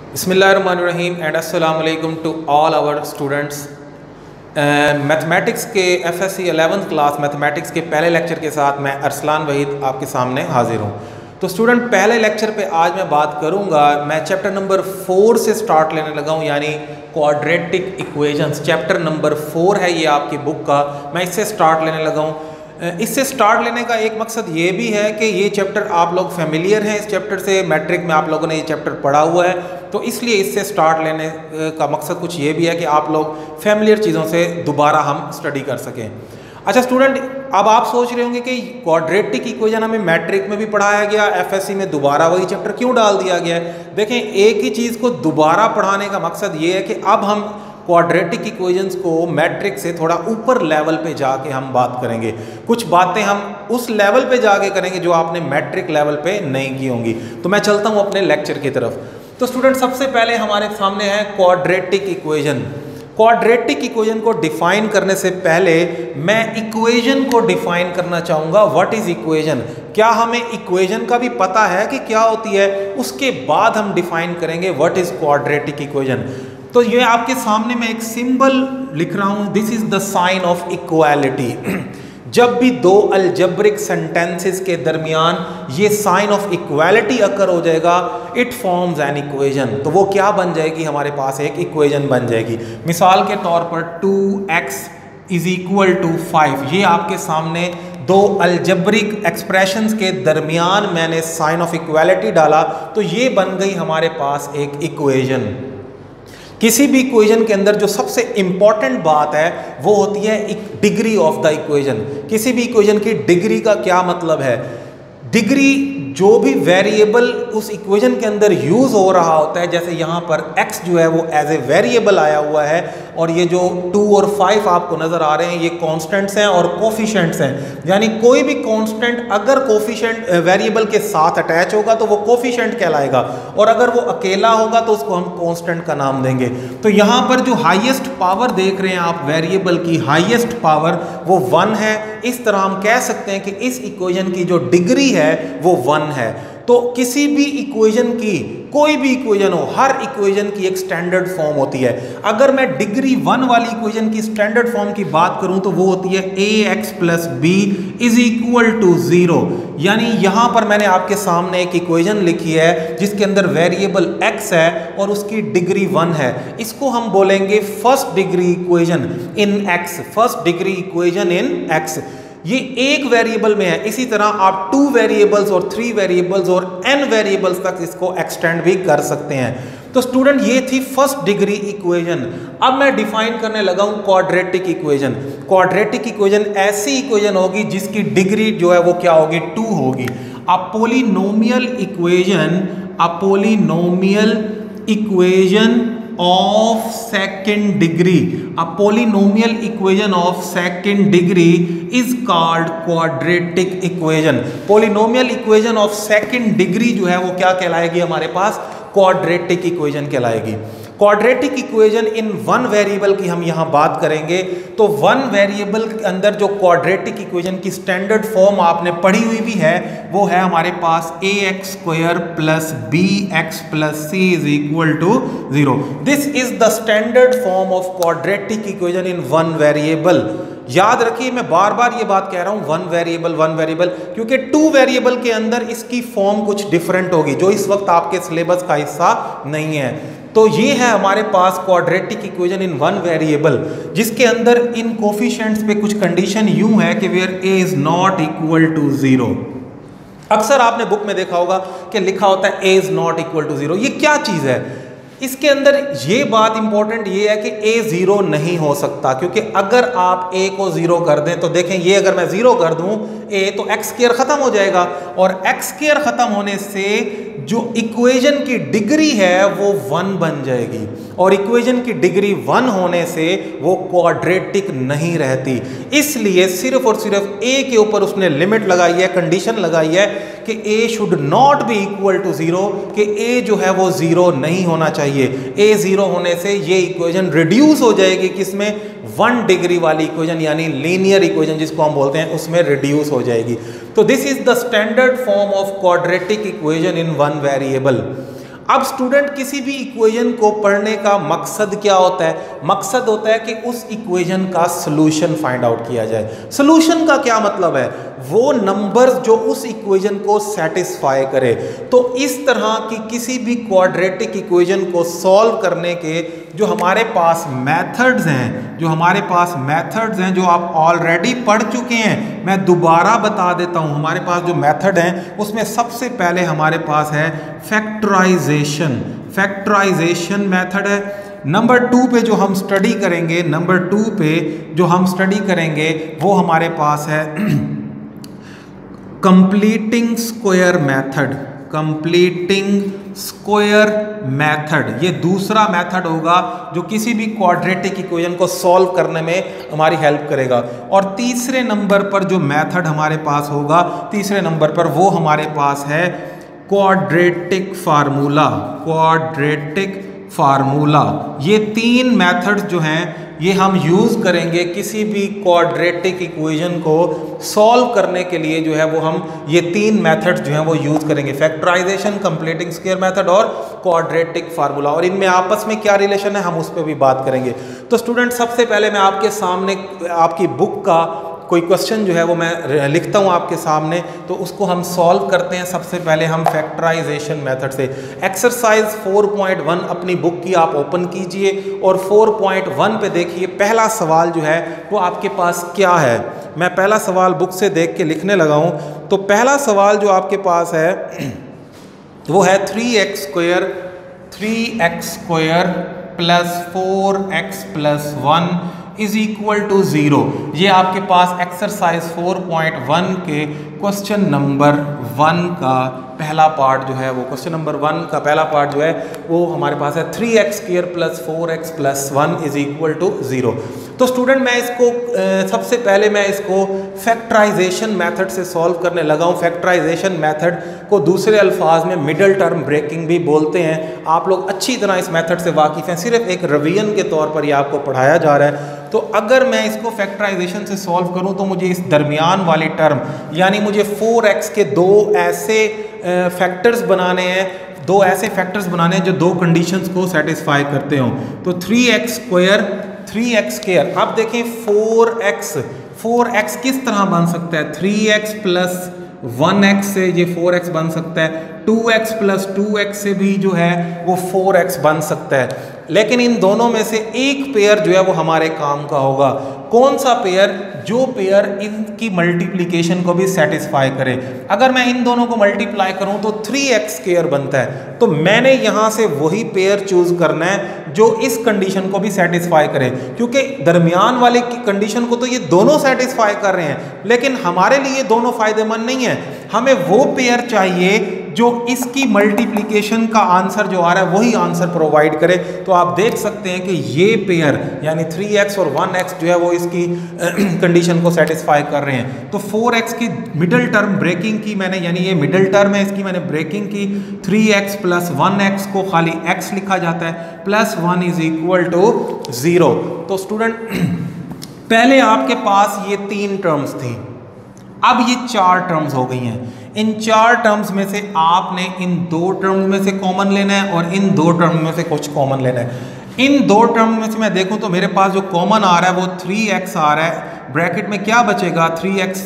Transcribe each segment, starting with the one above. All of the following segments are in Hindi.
बिस्मिल्लाहिर्रहमानिर्रहीम एंड अस्सलाम वालेकुम to all our students. Mathematics के एफएससी 11th क्लास मैथमेटिक्स के पहले लेक्चर के साथ मैं अरसलान वहीद आपके सामने हाजिर हूँ। तो स्टूडेंट, पहले लेक्चर पे आज मैं बात करूँगा, मैं चैप्टर नंबर 4 से स्टार्ट लेने लगा हूँ, यानी क्वाड्रेटिक इक्वेशंस। चैप्टर नंबर 4 है ये आपकी बुक का, मैं इससे स्टार्ट लेने लगा हूँ। इससे स्टार्ट लेने का एक मकसद ये भी है कि ये चैप्टर आप लोग फेमिलियर हैं इस चैप्टर से, मैट्रिक में आप लोगों ने ये चैप्टर पढ़ा हुआ है, तो इसलिए इससे स्टार्ट लेने का मकसद कुछ ये भी है कि आप लोग फेमिलियर चीज़ों से दोबारा हम स्टडी कर सकें। अच्छा स्टूडेंट, अब आप सोच रहे होंगे कि क्वाड्रेटिक इक्वेशन हमें मैट्रिक में भी पढ़ाया गया, एफएससी में दोबारा वही चैप्टर क्यों डाल दिया गया है? देखें, एक ही चीज़ को दोबारा पढ़ाने का मकसद ये है कि अब हम क्वाड्रेटिक इक्वेशंस को मैट्रिक से थोड़ा ऊपर लेवल पे जाके हम बात करेंगे। कुछ बातें हम उस लेवल पे जाके करेंगे जो आपने मैट्रिक लेवल पे नहीं की होंगी। तो मैं चलता हूँ अपने लेक्चर की तरफ। तो स्टूडेंट, सबसे पहले हमारे सामने है क्वाड्रेटिक इक्वेशन। क्वाड्रेटिक इक्वेशन को डिफाइन करने से पहले मैं इक्वेशन को डिफाइन करना चाहूँगा। What is equation? क्या हमें इक्वेशन का भी पता है कि क्या होती है? उसके बाद हम डिफाइन करेंगे व्हाट इज क्वाड्रेटिक इक्वेशन। तो ये आपके सामने मैं एक सिंबल लिख रहा हूँ, this is the sign of equality. जब भी दो अलजेब्रिक सेंटेंसेस के दरमियान ये साइन ऑफ इक्वालिटी अकर हो जाएगा, इट फॉर्म्स एन इक्वेशन। तो वो क्या बन जाएगी? हमारे पास एक इक्वेशन बन जाएगी। मिसाल के तौर पर 2x इज इक्वल टू 5, ये आपके सामने दो अलजेब्रिक एक्सप्रेशंस के दरमियान मैंने साइन ऑफ इक्वालिटी डाला, तो ये बन गई हमारे पास एक इक्वेशन। किसी भी इक्वेशन के अंदर जो सबसे इंपॉर्टेंट बात है वो होती है डिग्री ऑफ द इक्वेशन। किसी भी इक्वेशन की डिग्री का क्या मतलब है? डिग्री जो भी वेरिएबल उस इक्वेशन के अंदर यूज हो रहा होता है, जैसे यहाँ पर x जो है वो एज ए वेरिएबल आया हुआ है, और ये जो 2 और 5 आपको नजर आ रहे हैं ये कांस्टेंट्स हैं और कोफिशिएंट्स हैं। यानी कोई भी कांस्टेंट अगर कोफिशिएंट वेरिएबल के साथ अटैच होगा तो वो कोफिशिएंट कहलाएगा, और अगर वो अकेला होगा तो उसको हम कांस्टेंट का नाम देंगे। तो यहाँ पर जो हाईएस्ट पावर देख रहे हैं आप, वेरिएबल की हाईएस्ट पावर वो 1 है। इस तरह हम कह सकते हैं कि इस इक्वेशन की जो डिग्री है वो 1 है। तो किसी भी इक्वेशन की, कोई भी इक्वेशन हो, हर इक्वेशन की एक स्टैंडर्ड फॉर्म होती है। अगर मैं डिग्री 1 वाली इक्वेशन की स्टैंडर्ड फॉर्म की बात करूं तो वो होती है ax + b is equal to 0। यानी यहां पर मैंने आपके सामने एक इक्वेशन लिखी है जिसके अंदर वेरिएबल x है और उसकी डिग्री 1 है। इसको हम बोलेंगे first degree equation in x, first degree equation in x। ये एक वेरिएबल में है। इसी तरह आप 2 वेरिएबल्स और 3 वेरिएबल्स और n वेरिएबल्स तक इसको एक्सटेंड भी कर सकते हैं। तो स्टूडेंट, ये थी फर्स्ट डिग्री इक्वेशन। अब मैं डिफाइन करने लगा हूं क्वाड्रेटिक इक्वेशन। क्वाड्रेटिक इक्वेशन ऐसी इक्वेशन होगी जिसकी डिग्री जो है वो क्या होगी? 2 होगी। अब polynomial equation of second degree, a polynomial equation of second degree is called quadratic equation। polynomial equation of second degree जो है वो क्या कहलाएगी? हमारे पास quadratic equation कहलाएगी। क्वाड्रेटिक इक्वेशन इन 1 वेरिएबल की हम यहाँ बात करेंगे। तो 1 वेरिएबल के अंदर जो क्वाड्रेटिक इक्वेशन की स्टैंडर्ड फॉर्म आपने पढ़ी हुई भी है वो है हमारे पास ax² + bx + c is equal to 0। This is the standard form of quadratic equation in 1 variable. याद रखिए, मैं बार बार ये बात कह रहा हूँ 1 वेरिएबल, क्योंकि 2 वेरिएबल के अंदर इसकी फॉर्म कुछ डिफरेंट होगी जो इस वक्त आपके सिलेबस का हिस्सा नहीं है। तो ये है हमारे पास क्वाड्रेटिक इक्वेशन इन 1 वेरिएबल, जिसके अंदर इन कोफिशिएंट्स पे कुछ कंडीशन यूं है कि where a is not equal to 0। अक्सर आपने बुक में देखा होगा कि लिखा होता है a is not equal to 0। ये क्या चीज है? इसके अंदर ये बात इंपॉर्टेंट ये है कि a 0 नहीं हो सकता, क्योंकि अगर आप a को 0 कर दें तो देखें, ये अगर मैं 0 कर दूं a तो x² खत्म हो जाएगा, और x² खत्म होने से जो इक्वेशन की डिग्री है वो 1 बन जाएगी, और इक्वेशन की डिग्री 1 होने से वो क्वाड्रेटिक नहीं रहती। इसलिए सिर्फ और सिर्फ a के ऊपर उसने लिमिट लगाई है, कंडीशन लगाई है कि a should not be equal to 0, कि a जो है वो 0 नहीं होना चाहिए। a 0 होने से ये इक्वेशन रिड्यूस हो जाएगी किसमें? 1 डिग्री वाली इक्वेशन, यानी लीनियर इक्वेशन जिसको हम बोलते हैं, उसमें रिड्यूस हो जाएगी। तो this is the standard form of quadratic equation in 1 variable. अब स्टूडेंट किसी भी इक्वेशन को पढ़ने का मकसद क्या होता है? मकसद होता है कि उस इक्वेशन का सॉल्यूशन फाइंड आउट किया जाए। सॉल्यूशन का क्या मतलब है? वो नंबर्स जो उस इक्वेशन को सेटिस्फाई करे। तो इस तरह की किसी भी क्वाड्रेटिक इक्वेशन को सॉल्व करने के जो हमारे पास मेथड्स हैं, जो आप ऑलरेडी पढ़ चुके हैं, मैं दोबारा बता देता हूं। हमारे पास जो मेथड हैं उसमें सबसे पहले हमारे पास है फैक्टराइजेशन मेथड है। नंबर 2 पे जो हम स्टडी करेंगे वो हमारे पास है कंप्लीटिंग स्क्वायर मेथड। ये दूसरा मेथड होगा जो किसी भी क्वाड्रेटिक इक्वेशन को सॉल्व करने में हमारी हेल्प करेगा। और तीसरे नंबर पर जो मेथड हमारे पास होगा, वो हमारे पास है क्वाड्रेटिक फार्मूला। ये 3 मेथड्स जो हैं ये हम यूज़ करेंगे किसी भी क्वाड्रेटिक इक्वेशन को सॉल्व करने के लिए। जो है वो हम ये 3 मेथड्स जो हैं वो यूज़ करेंगे, फैक्टराइजेशन, कंप्लीटिंग स्क्वायर मेथड और क्वाड्रेटिक फार्मूला। और इनमें आपस में क्या रिलेशन है हम उस पर भी बात करेंगे। तो स्टूडेंट, सबसे पहले मैं आपके सामने आपकी बुक का कोई क्वेश्चन जो है वो मैं लिखता हूँ आपके सामने, तो उसको हम सॉल्व करते हैं। सबसे पहले हम फैक्टराइजेशन मेथड से एक्सरसाइज 4.1 अपनी बुक की आप ओपन कीजिए और 4.1 पे देखिए पहला सवाल जो है वो आपके पास क्या है। मैं पहला सवाल बुक से देख के लिखने लगा हूँ। तो पहला सवाल जो आपके पास है वो है 3x square plus 4x plus 1 is equal to 0। ये आपके पास एक्सरसाइज 4.1 के क्वेश्चन नंबर 1 का पहला पार्ट जो है वो हमारे पास है 3x square plus 4x plus 1 is equal to 0। तो स्टूडेंट, मैं इसको सबसे पहले मैं इसको फैक्टराइजेशन मेथड से सॉल्व करने लगा हूँ। फैक्टराइजेशन मेथड को दूसरे अल्फाज में मिडल टर्म ब्रेकिंग भी बोलते हैं। आप लोग अच्छी तरह इस मेथड से वाकिफ़ हैं, सिर्फ एक रिवीजन के तौर पर ये आपको पढ़ाया जा रहा है। तो अगर मैं इसको फैक्टराइजेशन से सॉल्व करूं तो मुझे इस दरमियान वाली टर्म यानी मुझे 4x के दो ऐसे फैक्टर्स बनाने हैं जो दो कंडीशंस को सेटिस्फाई करते हों। तो 3x स्क्वायर अब देखें 4x किस तरह बन सकता है? 3x प्लस 1x से ये 4x बन सकता है, 2x प्लस 2x से भी जो है वो 4x बन सकता है। लेकिन इन दोनों में से एक पेयर जो है वो हमारे काम का होगा। कौन सा पेयर? जो पेयर इनकी मल्टीप्लिकेशन को भी सेटिस्फाई करे। अगर मैं इन दोनों को मल्टीप्लाई करूं तो 3x स्क्वायर बनता है। तो मैंने यहां से वही पेयर चूज करना है जो इस कंडीशन को भी सेटिस्फाई करे, क्योंकि दरमियान वाले की कंडीशन को तो ये दोनों सेटिस्फाई कर रहे हैं, लेकिन हमारे लिए दोनों फायदेमंद नहीं है। हमें वो पेयर चाहिए जो इसकी मल्टीप्लिकेशन का आंसर जो आ रहा है वही आंसर प्रोवाइड करे। तो आप देख सकते हैं कि ये पेयर यानी 3x और 1x जो है वो इसकी कंडीशन को सेटिस्फाई कर रहे हैं। तो 4x की मिडिल टर्म ब्रेकिंग की मैंने, यानी ये मिडिल टर्म है, इसकी मैंने ब्रेकिंग की। 3x प्लस 1x को खाली x लिखा जाता है, प्लस 1 इज इक्वल टू 0। तो स्टूडेंट, पहले आपके पास ये 3 टर्म्स थी, अब ये 4 टर्म्स हो गई हैं। इन 4 टर्म्स में से आपने इन 2 टर्म्स में से कॉमन लेना है और इन 2 टर्म्स में से कुछ कॉमन लेना है। इन 2 टर्म्स में से मैं देखूं तो मेरे पास जो कॉमन आ रहा है वो 3x आ रहा है। ब्रैकेट में क्या बचेगा? 3x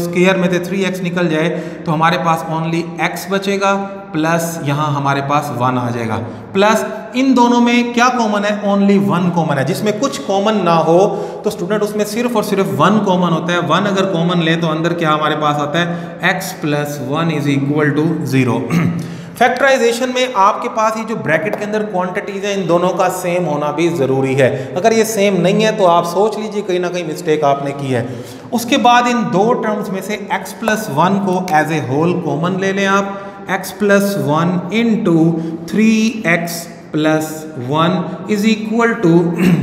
स्क्वायर में से 3x निकल जाए तो हमारे पास ओनली x बचेगा, प्लस यहाँ हमारे पास 1 आ जाएगा। प्लस इन दोनों में क्या कॉमन है? ओनली 1 कॉमन है। जिसमें कुछ कॉमन ना हो तो स्टूडेंट उसमें सिर्फ और सिर्फ 1 कॉमन होता है। 1 अगर कॉमन ले तो अंदर क्या हमारे पास आता है? x plus 1 is equal to 0। Factorization में आपके पास ये जो ब्रैकेट के अंदर क्वांटिटीज हैं इन दोनों का सेम होना भी ज़रूरी है। अगर ये सेम नहीं है तो आप सोच लीजिए कहीं ना कहीं मिस्टेक आपने की है। उसके बाद इन 2 टर्म्स में से x प्लस 1 को एज ए होल कॉमन ले लें आप। x plus 1 into 3x plus 1 is equal to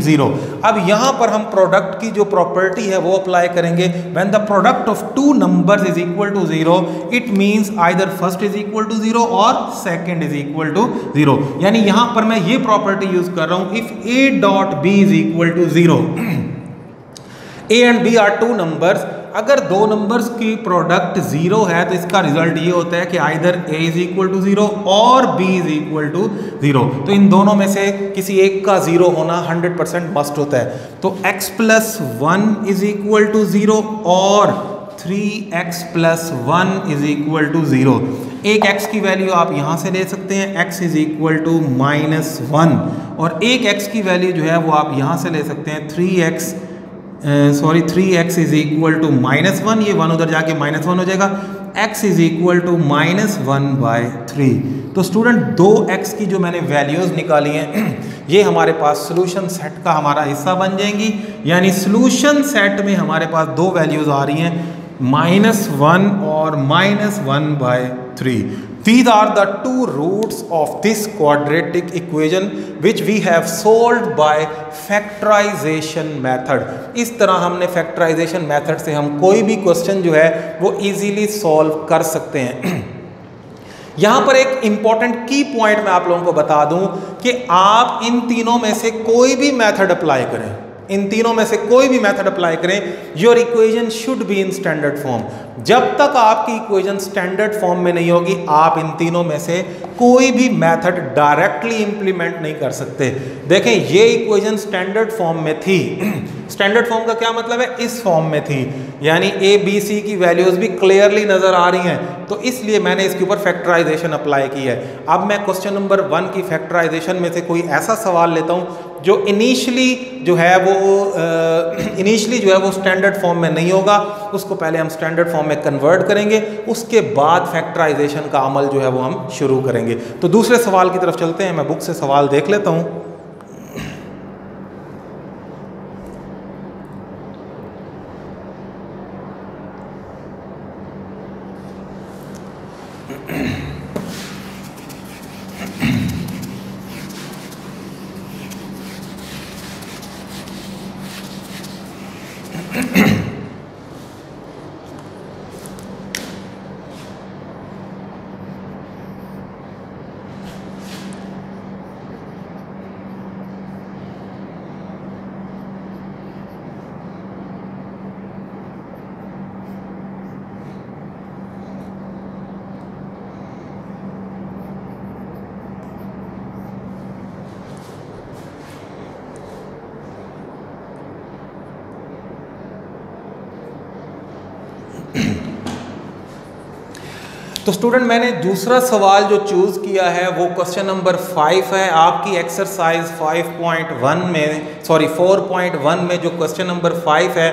0। अब यहाँ पर हम प्रोडक्ट की जो प्रॉपर्टी है वो अप्लाई करेंगे। When the product of 2 numbers is equal to 0 it means either first is equal to 0 और सेकंड इज इक्वल टू 0। यानी यहाँ पर मैं ये प्रॉपर्टी यूज कर रहा हूँ, if a dot b is equal to 0, a and b are 2 numbers. अगर दो नंबर्स की प्रोडक्ट जीरो है तो इसका रिजल्ट ये होता है कि either a is equal to zero और b is equal to zero. तो इन दोनों में से किसी एक का जीरो होना 100% मस्ट होता है। तो x plus one is equal to zero और 3x plus one is equal to zero. एक x की वैल्यू आप यहाँ से ले सकते हैं, x is equal to minus one, और एक x की वैल्यू जो है वो आप यहाँ से ले सकते हैं 3x is equal to minus one, ये वन उधर जाके माइनस वन हो जाएगा, x is equal to minus one by three. तो स्टूडेंट दो x की जो मैंने वैल्यूज़ निकाली हैं ये हमारे पास सोल्यूशन सेट का हमारा हिस्सा बन जाएंगी। यानी सोल्यूशन सेट में हमारे पास दो वैल्यूज़ आ रही हैं, माइनस वन और minus one by three. These are the two roots of this quadratic equation which we have solved by factorization method। इस तरह हमने factorization method से हम कोई भी क्वेश्चन जो है वो easily solve कर सकते हैं। यहाँ पर एक important की पॉइंट मैं आप लोगों को बता दूं कि आप इन तीनों में से कोई भी मेथड अप्लाई करें, इन तीनों में से कोई भी मेथड अप्लाई करें, your equation should be in standard form. जब तक आपकी इक्वेशन स्टैंडर्ड फॉर्म में नहीं होगी आप इन तीनों में से कोई भी मेथड डायरेक्टली इंप्लीमेंट नहीं कर सकते। देखें ये इक्वेशन स्टैंडर्ड फॉर्म में थी, स्टैंडर्ड फॉर्म का क्या मतलब है, इस फॉर्म में थी, यानी ए बी सी की वैल्यूज भी क्लियरली नजर आ रही हैं, तो इसलिए मैंने इसके ऊपर फैक्टराइजेशन अप्लाई की है। अब मैं क्वेश्चन नंबर 1 की फैक्टराइजेशन में से कोई ऐसा सवाल लेता हूं जो इनिशियली जो है वो स्टैंडर्ड फॉर्म में नहीं होगा, उसको पहले हम स्टैंडर्ड फॉर्म में कन्वर्ट करेंगे, उसके बाद फैक्टराइजेशन का अमल जो है वो हम शुरू करेंगे। तो दूसरे सवाल की तरफ चलते हैं, मैं बुक से सवाल देख लेता हूं। तो स्टूडेंट मैंने दूसरा सवाल जो चूज़ किया है वो क्वेश्चन नंबर 5 है आपकी एक्सरसाइज 4.1 में जो क्वेश्चन नंबर 5 है,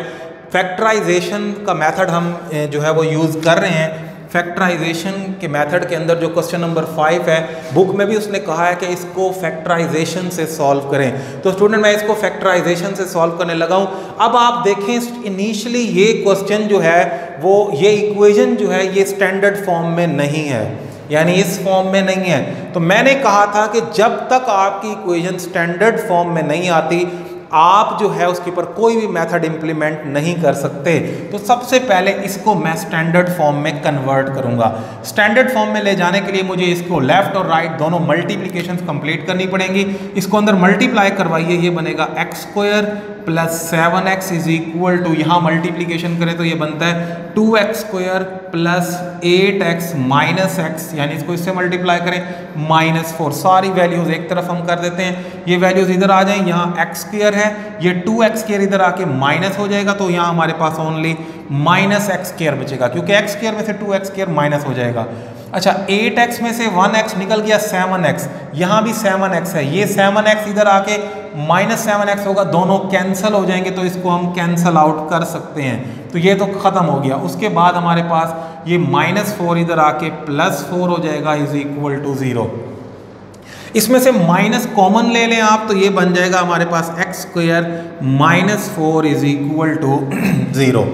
फैक्टराइजेशन का मेथड हम जो है वो यूज़ कर रहे हैं। फैक्टराइजेशन के मेथड के अंदर जो क्वेश्चन नंबर 5 है, बुक में भी उसने कहा है कि इसको फैक्टराइजेशन से सॉल्व करें। तो स्टूडेंट मैं इसको फैक्टराइजेशन से सॉल्व करने लगा हूं। अब आप देखें इनिशियली ये क्वेश्चन जो है वो ये इक्वेशन जो है ये स्टैंडर्ड फॉर्म में नहीं है, यानी इस फॉर्म में नहीं है। तो मैंने कहा था कि जब तक आपकी इक्वेशन स्टैंडर्ड फॉर्म में नहीं आती आप जो है उसके ऊपर कोई भी मेथड इंप्लीमेंट नहीं कर सकते। तो सबसे पहले इसको मैं स्टैंडर्ड फॉर्म में कन्वर्ट करूंगा। स्टैंडर्ड फॉर्म में ले जाने के लिए मुझे इसको लेफ्ट और राइट दोनों मल्टीप्लिकेशंस कंप्लीट करनी पड़ेंगी। इसको अंदर मल्टीप्लाई करवाइए, ये बनेगा x square plus 7x is equal to, यहाँ मल्टीप्लीकेशन करें तो ये बनता है 2x square plus 8x minus x, यानी इसको इससे मल्टीप्लाई करें -4। सारी वैल्यूज एक तरफ हम कर देते हैं, ये वैल्यूज इधर आ जाएं, यहाँ x स्क्वायर है, ये 2x स्क्वायर इधर आके माइनस हो जाएगा, तो यहाँ हमारे पास ओनली -x स्क्वायर बचेगा, क्योंकि x स्क्वायर में से 2x स्क्वायर माइनस हो जाएगा। अच्छा 8x में से 1x निकल गया 7x, यहाँ भी 7x है, ये 7x इधर आके -7x होगा, दोनों कैंसिल हो जाएंगे, तो इसको हम कैंसिल आउट कर सकते हैं। तो ये तो ख़त्म हो गया। उसके बाद हमारे पास ये -4 इधर आके +4 हो जाएगा इज इक्वल टू 0। इसमें से माइनस कॉमन ले लें आप, तो ये बन जाएगा हमारे पास x square -4 is equal to 0।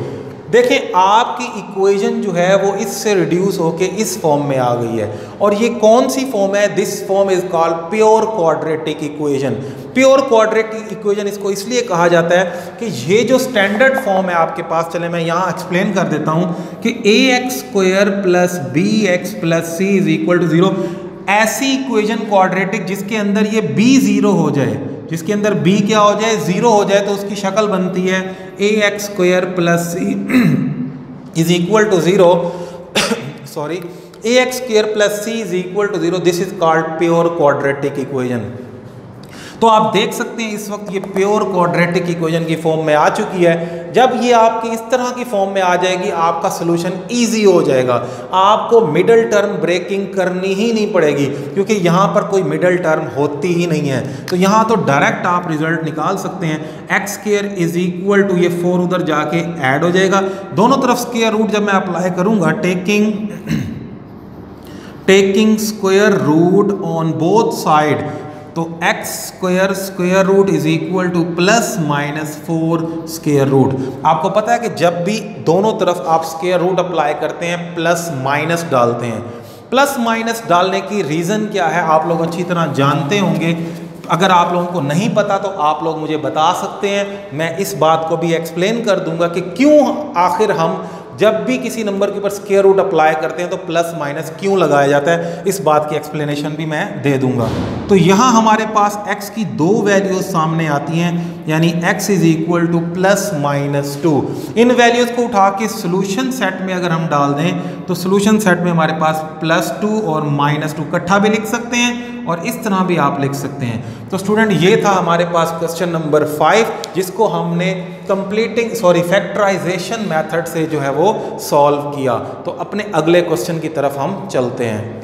देखें आपकी इक्वेशन जो है वो इससे रिड्यूस होके इस फॉर्म में आ गई है, और ये कौन सी फॉर्म है, this form is called pure quadratic equation. Pure quadratic equation इसको इसलिए कहा जाता है कि ये जो स्टैंडर्ड फॉर्म है आपके पास, चले मैं यहाँ एक्सप्लेन कर देता हूँ कि ax square plus bx plus c is equal to 0, ऐसी इक्वेशन क्वाड्रेटिक जिसके अंदर ये b 0 हो जाए, जिसके अंदर b क्या हो जाए 0 हो जाए, तो उसकी शक्ल बनती है ax square plus c is equal to 0 sorry ax square plus c is equal to 0, this is called pure quadratic equation. तो आप देख सकते हैं इस वक्त ये प्योर क्वाड्रेटिक इक्वेशन की फॉर्म में आ चुकी है। जब ये आपकी इस तरह की फॉर्म में आ जाएगी आपका सॉल्यूशन इजी हो जाएगा, आपको मिडिल टर्म ब्रेकिंग करनी ही नहीं पड़ेगी क्योंकि यहाँ पर कोई मिडिल टर्म होती ही नहीं है। तो यहाँ तो डायरेक्ट आप रिजल्ट निकाल सकते हैं। X square is equal to, ये 4 उधर जाके ऐड हो जाएगा, दोनों तरफ स्क्वायर रूट जब मैं अप्लाई करूँगा, taking square root on both side, तो x square square root is equal to plus minus 4 square root. आपको पता है कि जब भी दोनों तरफ आप स्क्वायर रूट अप्लाई करते हैं प्लस माइनस डालते हैं। प्लस माइनस डालने की रीज़न क्या है आप लोग अच्छी तरह जानते होंगे। अगर आप लोगों को नहीं पता तो आप लोग मुझे बता सकते हैं, मैं इस बात को भी एक्सप्लेन कर दूंगा कि क्यों आखिर हम जब भी किसी नंबर के ऊपर स्क्वायर रूट अप्लाई करते हैं तो प्लस माइनस क्यों लगाया जाता है, इस बात की एक्सप्लेनेशन भी मैं दे दूंगा। तो यहाँ हमारे पास x की 2 वैल्यूज सामने आती हैं, यानी x is equal to plus minus 2। In values को उठा के सोल्यूशन सेट में अगर हम डाल दें तो सोल्यूशन सेट में हमारे पास प्लस 2 और माइनस 2 इकट्ठा भी लिख सकते हैं और इस तरह भी आप लिख सकते हैं। तो स्टूडेंट ये था हमारे पास क्वेश्चन नंबर 5 जिसको हमने फैक्टराइजेशन मेथड से जो है वो सॉल्व किया। तो अपने अगले क्वेश्चन की तरफ हम चलते हैं।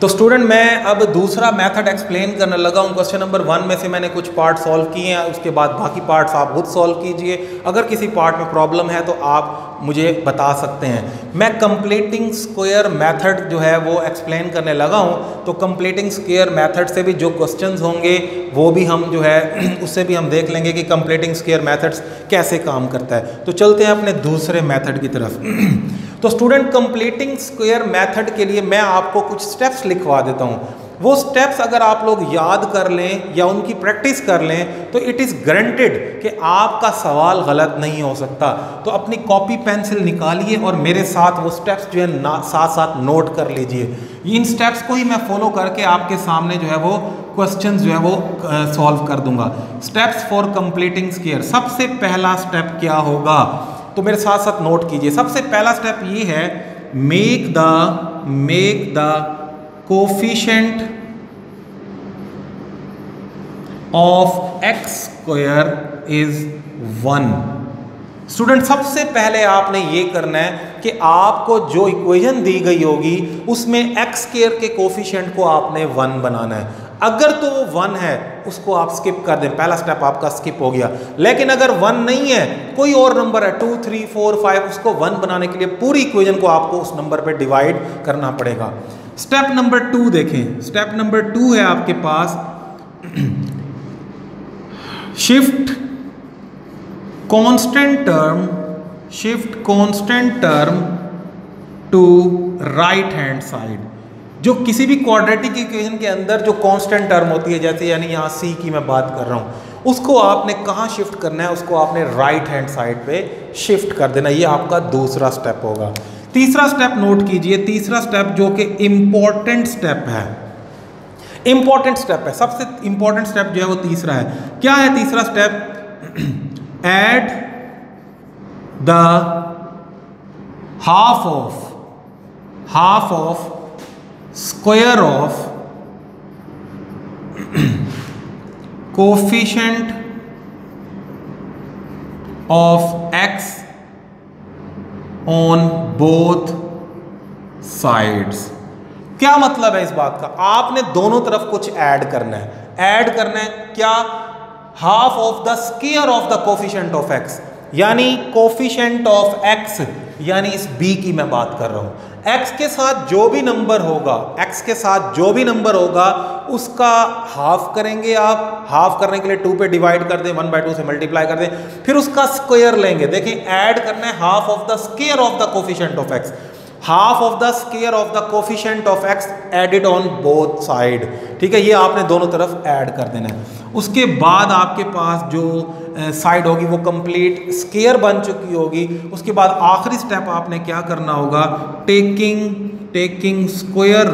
तो स्टूडेंट मैं अब दूसरा मेथड एक्सप्लेन करने लगा हूँ। क्वेश्चन नंबर 1 में से मैंने कुछ पार्ट सॉल्व किए हैं, उसके बाद बाकी पार्ट्स आप खुद सॉल्व कीजिए। अगर किसी पार्ट में प्रॉब्लम है तो आप मुझे बता सकते हैं। मैं कंप्लीटिंग स्क्वायर मेथड जो है वो एक्सप्लेन करने लगा हूँ। तो कंप्लीटिंग स्क्वायर मेथड से भी जो क्वेश्चंस होंगे वो भी हम जो है उससे भी हम देख लेंगे कि कंप्लीटिंग स्क्वायर मेथड्स कैसे काम करता है। तो चलते हैं अपने दूसरे मेथड की तरफ। तो स्टूडेंट कंप्लीटिंग स्क्वायर मेथड के लिए मैं आपको कुछ स्टेप्स लिखवा देता हूँ। वो स्टेप्स अगर आप लोग याद कर लें या उनकी प्रैक्टिस कर लें तो इट इज़ गारंटेड कि आपका सवाल गलत नहीं हो सकता। तो अपनी कॉपी पेंसिल निकालिए और मेरे साथ वो स्टेप्स जो है साथ साथ नोट कर लीजिए। इन स्टेप्स को ही मैं फॉलो करके आपके सामने जो है वो क्वेश्चन जो है वो सॉल्व कर दूंगा। Steps for completing square. सबसे पहला स्टेप क्या होगा तो मेरे साथ साथ नोट कीजिए। सबसे पहला स्टेप ये है, make the coefficient of x square is 1। Student सबसे पहले आपने ये करना है कि आपको जो इक्वेशन दी गई होगी उसमें एक्स स्क्वायर के कोफिशिएंट को आपने 1 बनाना है। अगर तो वो 1 है उसको आप स्किप कर दें, पहला स्टेप आपका स्किप हो गया। लेकिन अगर 1 नहीं है, कोई और नंबर है 2, 3, 4, 5, उसको 1 बनाने के लिए पूरी इक्वेशन को आपको उस नंबर पे डिवाइड करना पड़ेगा। स्टेप नंबर 2 देखें। स्टेप नंबर 2 है आपके पास shift constant term to right hand side. जो किसी भी क्वाड्रेटिक इक्वेशन के अंदर जो कांस्टेंट टर्म होती है, जैसे यानी यहाँ सी की मैं बात कर रहा हूँ, उसको आपने कहाँ शिफ्ट करना है, उसको आपने राइट हैंड साइड पे शिफ्ट कर देना। ये आपका दूसरा स्टेप होगा। तीसरा स्टेप नोट कीजिए। तीसरा स्टेप जो कि इंपॉर्टेंट स्टेप है, सबसे इंपॉर्टेंट स्टेप जो है वो तीसरा है। क्या है तीसरा step? Add the half of square of coefficient of x on both sides. क्या मतलब है इस बात का? आपने दोनों तरफ कुछ ऐड करना है। क्या? Half of the square of the coefficient of x, यानी कोफिशिएंट ऑफ एक्स, यानी इस b की मैं बात कर रहा हूं। x के साथ जो भी नंबर होगा उसका हाफ करेंगे आप। हाफ करने के लिए 2 पे डिवाइड कर दें, 1/2 से मल्टीप्लाई कर दें, फिर उसका स्क्वायर लेंगे। देखिए ऐड करना है half of the square of the coefficient of x। Half of the square of the coefficient of x added on both side. ठीक है, ये आपने दोनों तरफ ऐड कर देना है। उसके बाद आपके पास जो साइड होगी वो कंप्लीट स्क्वायर बन चुकी होगी। उसके बाद आखिरी स्टेप आपने क्या करना होगा, taking square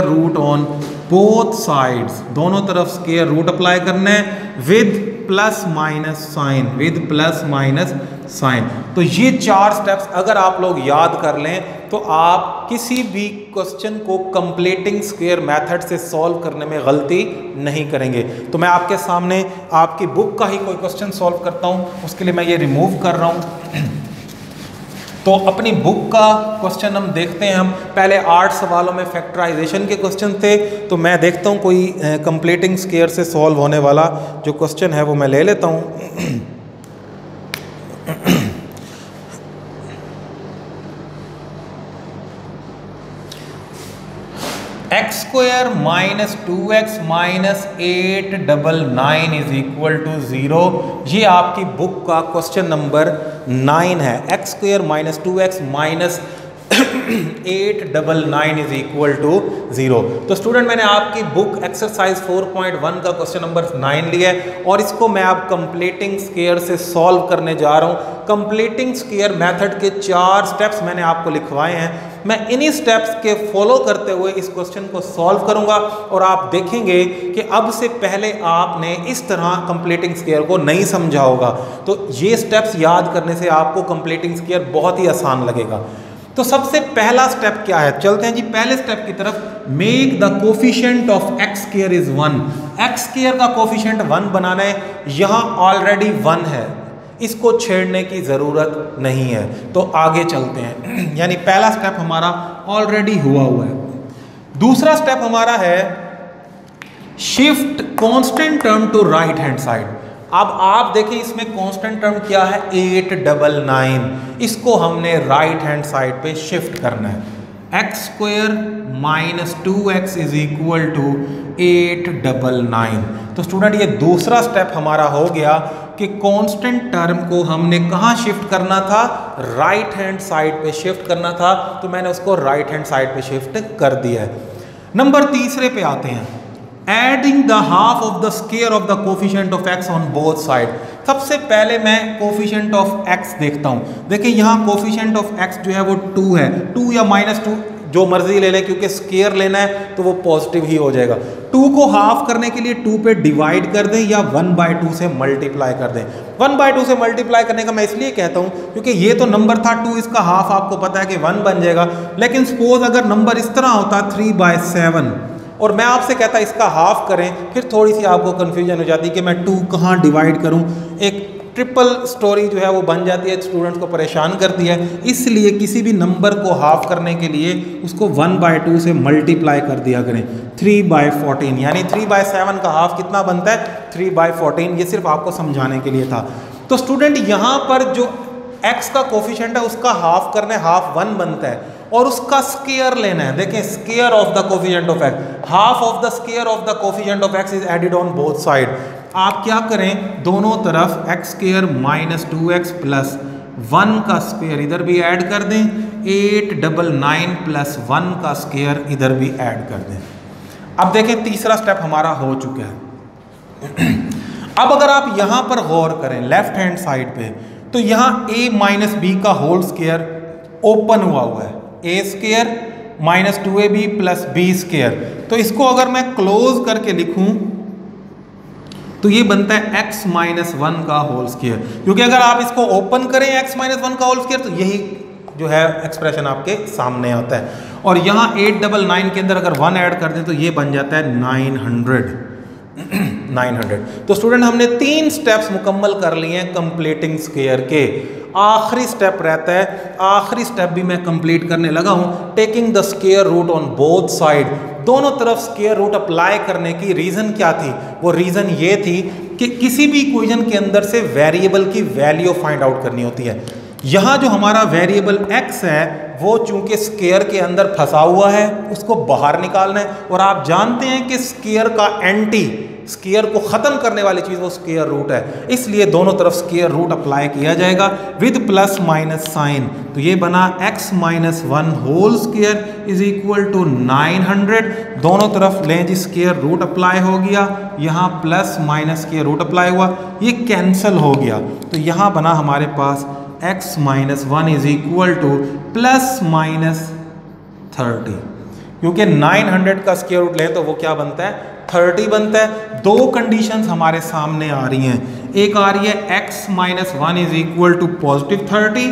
root on both sides, दोनों तरफ स्क्वायर रूट अप्लाई करना है विद प्लस माइनस साइन। तो ये 4 स्टेप्स अगर आप लोग याद कर लें तो आप किसी भी क्वेश्चन को कंप्लीटिंग स्क्वायर मेथड से सॉल्व करने में गलती नहीं करेंगे। तो मैं आपके सामने आपकी बुक का ही कोई क्वेश्चन सॉल्व करता हूँ, उसके लिए मैं ये रिमूव कर रहा हूँ। तो अपनी बुक का क्वेश्चन हम देखते हैं। हम पहले 8 सवालों में फैक्टराइजेशन के क्वेश्चन थे, तो मैं देखता हूँ कोई कंप्लीटिंग स्क्वायर से सॉल्व होने वाला जो क्वेश्चन है वो मैं ले लेता हूँ। X square minus 2x minus 899 is equal to 0। ये आपकी बुक का क्वेश्चन नंबर 9 है। X square minus 2x minus 899 is equal to 0। तो स्टूडेंट मैंने आपकी बुक एक्सरसाइज 4.1 का क्वेश्चन नंबर 9 लिया है और इसको मैं अब कंप्लीटिंग स्क्वायर से सॉल्व करने जा रहा हूँ। कंप्लीटिंग स्क्वायर मेथड के 4 स्टेप्स मैंने आपको लिखवाए हैं। मैं इन्हीं स्टेप्स के फॉलो करते हुए इस क्वेश्चन को सॉल्व करूंगा और आप देखेंगे कि अब से पहले आपने इस तरह कंप्लीटिंग स्क्वायर को नहीं समझा होगा। तो ये स्टेप्स याद करने से आपको कंप्लीटिंग स्क्वायर बहुत ही आसान लगेगा। तो सबसे पहला स्टेप क्या है, चलते हैं जी पहले स्टेप की तरफ। Make the coefficient of x square is 1। X square का कोफिशिएंट 1 बनाना है, यहाँ ऑलरेडी 1 है, इसको छेड़ने की जरूरत नहीं है। तो आगे चलते हैं। यानी पहला स्टेप हमारा ऑलरेडी हुआ है। दूसरा स्टेप हमारा है shift constant term to right hand side. अब आप देखें इसमें कांस्टेंट टर्म क्या है, 899। इसको हमने राइट हैंड साइड पे शिफ्ट करना है। X square minus 2x is equal to 899। तो स्टूडेंट ये दूसरा स्टेप हमारा हो गया कि कांस्टेंट टर्म को हमने कहाँ शिफ्ट करना था, राइट हैंड साइड पे शिफ्ट करना था। तो मैंने उसको राइट हैंड साइड पे शिफ्ट कर दिया है। नंबर तीसरे पे आते हैं, adding the half of the square of the coefficient of x on both side. सबसे पहले मैं कोफिशिएंट ऑफ एक्स देखता हूं। देखिए यहाँ कोफिशिएंट ऑफ एक्स जो है वो 2 है, 2 या -2 जो मर्जी ले लें, क्योंकि स्क्वायर लेना है तो वो पॉजिटिव ही हो जाएगा। 2 को हाफ करने के लिए 2 पे डिवाइड कर दें या 1/2 से मल्टीप्लाई कर दें। 1/2 से मल्टीप्लाई करने का मैं इसलिए कहता हूँ क्योंकि ये तो नंबर था 2, इसका हाफ आपको पता है कि 1 बन जाएगा। लेकिन सपोज अगर नंबर इस तरह होता 3/7 और मैं आपसे कहता इसका हाफ करें, फिर थोड़ी सी आपको कन्फ्यूजन हो जाती कि मैं 2 कहाँ डिवाइड करूँ। एक ट्रिपल स्टोरी जो है वो बन जाती है, स्टूडेंट्स को परेशान करती है। इसलिए किसी भी नंबर को हाफ करने के लिए उसको 1/2 से मल्टीप्लाई कर दिया करें। 3/14 यानी 3/7 का हाफ कितना बनता है, 3/14। ये सिर्फ आपको समझाने के लिए था। तो स्टूडेंट यहाँ पर जो x का कोफिशिएंट है उसका हाफ करना है, हाफ 1 बनता है और उसका स्क्वायर लेना है। देखें square of the coefficient of x, half of the square of the coefficient of x is added on both side. आप क्या करें, दोनों तरफ x square minus 2x plus 1 का स्क्वायर इधर भी ऐड कर दें, 899 प्लस 1 का स्क्वायर इधर भी ऐड कर दें। अब देखें तीसरा स्टेप हमारा हो चुका है। अब अगर आप यहां पर गौर करें लेफ्ट हैंड साइड पे, तो यहां a माइनस बी का होल स्क्वायर ओपन हुआ है, a square minus 2ab plus b square. तो इसको अगर मैं क्लोज करके लिखूं तो ये बनता है x माइनस 1 का होल स्क्वायर, क्योंकि अगर आप इसको ओपन करें x माइनस 1 का होल स्क्वायर तो यही जो है एक्सप्रेशन आपके सामने आता है। और यहाँ 899 के अंदर अगर 1 ऐड कर दें तो ये बन जाता है 900। तो स्टूडेंट हमने 3 स्टेप्स मुकम्मल कर लिए हैं कंप्लीटिंग स्क्वायर के। आखिरी स्टेप रहता है, आखिरी स्टेप भी मैं कंप्लीट करने लगा हूं, taking the square root on both side. दोनों तरफ स्क्वायर रूट अप्लाई करने की रीज़न क्या थी, वो रीज़न ये थी कि किसी भी इक्वेशन के अंदर से वेरिएबल की वैल्यू फाइंड आउट करनी होती है। यहाँ जो हमारा वेरिएबल x है वो चूंकि स्क्वायर के अंदर फंसा हुआ है, उसको बाहर निकालना है। और आप जानते हैं कि स्क्वायर का एंटी स्क्वायर को ख़त्म करने वाली चीज़ वो स्क्वायर रूट है, इसलिए दोनों तरफ स्क्वायर रूट अप्लाई किया जाएगा विद प्लस माइनस साइन। तो ये बना x minus 1 whole square is equal to 900। दोनों तरफ लें जी, स्क्वायर रूट अप्लाई हो गया, यहाँ plus minus square root apply हुआ, ये कैंसिल हो गया। तो यहाँ बना हमारे पास x minus 1 is equal to plus minus 30, क्योंकि 900 का स्क्वायर रूट लें तो वो क्या बनता है, 30 बनता है। दो कंडीशंस हमारे सामने आ रही हैं, एक आ रही है x minus 1 is equal to positive 30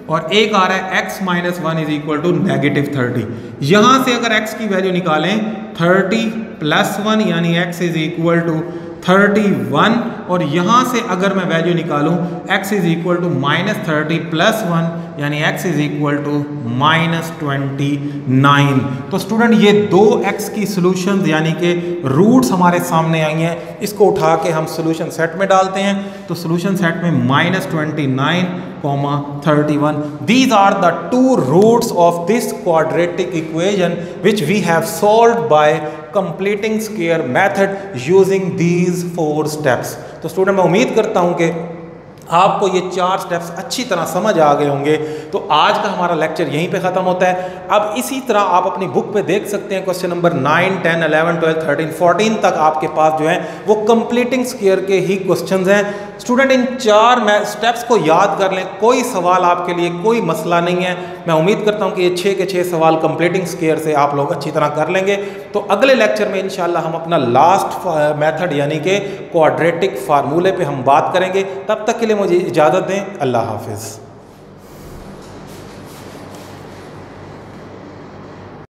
और एक आ रहा है x minus 1 is equal to negative 30। यहाँ से अगर x की वैल्यू निकालें 30 प्लस 1 यानी x इज इक्वल टू 31, और यहाँ से अगर मैं वैल्यू निकालूं x is equal to minus 30 plus 1 यानी x is equal to minus 29। तो स्टूडेंट ये दो x की सॉल्यूशंस यानी कि रूट्स हमारे सामने आई हैं, इसको उठा के हम सॉल्यूशन सेट में डालते हैं। तो सॉल्यूशन सेट में minus 29, 31, these are the two roots of this quadratic equation which we have solved by completing square method using these 4 steps। तो स्टूडेंट मैं उम्मीद करता हूं कि आपको ये 4 स्टेप्स अच्छी तरह समझ आ गए होंगे। तो आज का हमारा लेक्चर यहीं पे ख़त्म होता है। अब इसी तरह आप अपनी बुक पे देख सकते हैं क्वेश्चन नंबर 9, 10, 11, 12, 13, 14 तक आपके पास जो है वो कंप्लीटिंग स्क्वायर के ही क्वेश्चंस हैं। स्टूडेंट इन 4 स्टेप्स को याद कर लें, कोई सवाल आपके लिए कोई मसला नहीं है। मैं उम्मीद करता हूँ कि ये 6 के 6 सवाल कंप्लीटिंग स्क्वायर से आप लोग अच्छी तरह कर लेंगे। तो अगले लेक्चर में इंशाल्लाह हम अपना लास्ट मेथड यानी कि क्वाड्रेटिक फार्मूले पे हम बात करेंगे। तब तक के लिए मुझे इजाज़त दें। अल्लाह हाफिज़।